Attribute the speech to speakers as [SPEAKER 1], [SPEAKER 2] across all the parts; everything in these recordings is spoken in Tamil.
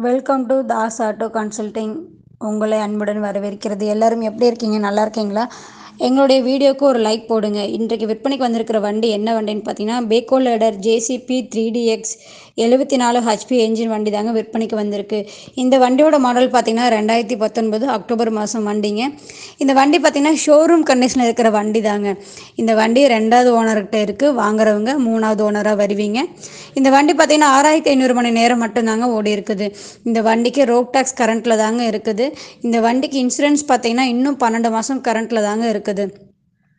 [SPEAKER 1] Welcome to Das auto consulting. உங்களை அன்புடன் வரவேற்கிறது. எல்லாரும் எப்படி இருக்கீங்க? நல்லா இருக்கீங்களா? எங்களுடைய வீடியோவுக்கு ஒரு லைக் போடுங்க. இன்றைக்கு விற்பனைக்கு வந்திருக்கிற வண்டி என்ன வண்டின்னு பார்த்தீங்கன்னா, backhoe loader JCB 3DX 74 HP engine வண்டி தாங்க விற்பனைக்கு வந்திருக்கு. இந்த வண்டியோட மாடல் பார்த்தீங்கன்னா 2019 அக்டோபர் மாதம் வண்டிங்க. இந்த வண்டி பார்த்தீங்கன்னா ஷோரூம் கண்டிஷனில் இருக்கிற வண்டி தாங்க. இந்த வண்டி 2வது ஓனர்கிட்ட இருக்குது. வாங்குறவங்க 3வது ஓனராக வருவீங்க. இந்த வண்டி பார்த்தீங்கன்னா 6500 மணி நேரம் மட்டும்தாங்க ஓடி இருக்குது. இந்த வண்டிக்கு ரோட் டேக்ஸ் கரண்ட்டில் தாங்க இருக்குது. இந்த வண்டிக்கு இன்சூரன்ஸ் பார்த்தீங்கன்னா இன்னும் 12 மாதம் கரண்ட்டில் தாங்க இருக்குது.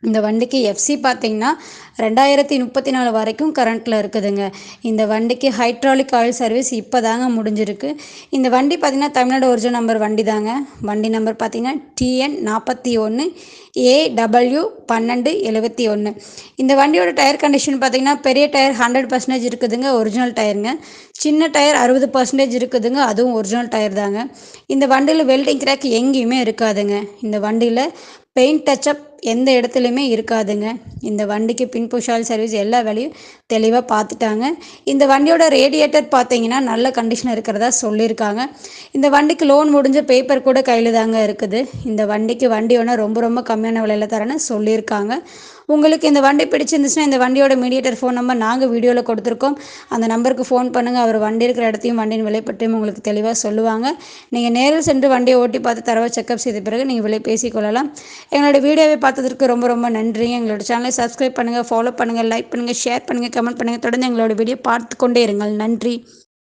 [SPEAKER 1] இந்த வண்டிக்கு எஃப்சி பார்த்தீங்கன்னா 2034 வரைக்கும் கரண்ட்டில் இருக்குதுங்க. இந்த வண்டிக்கு ஹைட்ராலிக் ஆயில் சர்வீஸ் இப்போ தாங்க முடிஞ்சிருக்கு. இந்த வண்டி பார்த்திங்கன்னா தமிழ்நாடு ஒரிஜினல் நம்பர் வண்டி தாங்க. வண்டி நம்பர் பார்த்திங்கன்னா TN 41 AW 1271. இந்த வண்டியோட டயர் கண்டிஷன் பார்த்திங்கன்னா பெரிய டயர் 100% இருக்குதுங்க, ஒரிஜினல் டயருங்க. சின்ன டயர் 60% இருக்குதுங்க, அதுவும் ஒரிஜினல் டயர் தாங்க. இந்த வண்டியில் வெல்டிங் கிராக் எங்கேயுமே இருக்காதுங்க. இந்த வண்டியில் பெயிண்ட் டச்சப் எந்த இடத்துலையுமே இருக்காதுங்க. இந்த வண்டிக்கு பின்புஷால் சர்வீஸ் எல்லா வேலையும் தெளிவாக பார்த்துட்டாங்க. இந்த வண்டியோட ரேடியேட்டர் பார்த்தீங்கன்னா நல்ல கண்டிஷன் இருக்கிறதா சொல்லியிருக்காங்க. இந்த வண்டிக்கு லோன் முடிஞ்ச பேப்பர் கூட கையில் தாங்க இருக்குது. இந்த வண்டிக்கு வண்டி ஒன்று ரொம்ப ரொம்ப கம்மியான விலையில் தரேன்னு சொல்லியிருக்காங்க. உங்களுக்கு இந்த வண்டி பிடிச்சிருந்துச்சுன்னா இந்த வண்டியோட மீடியேட்டர் ஃபோன் நம்பர் நாங்கள் வீடியோவில் கொடுத்துருக்கோம். அந்த நம்பருக்கு ஃபோன் பண்ணுங்கள். அவர் வண்டி இருக்கிற இடத்தையும் வண்டியின் விலை பற்றியும் உங்களுக்கு தெளிவாக சொல்லுவாங்க. நீங்கள் நேரில் சென்று வண்டியை ஓட்டி பார்த்து தரவை செக்அப் செய்த பிறகு நீங்கள் விலை பேசிக்கொள்ளலாம். எங்களோட வீடியோவை பார்த்ததற்கு ரொம்ப ரொம்ப நன்றிங்க. எங்களோட சேனலை சப்ஸ்கிரைப் பண்ணுங்கள், ஃபாலோ பண்ணுங்கள், லைக் பண்ணுங்கள், ஷேர் பண்ணுங்கள், கமெண்ட் பண்ணுங்கள். தொடர்ந்து எங்களோட வீடியோ பார்த்து கொண்டே இருங்கள். நன்றி.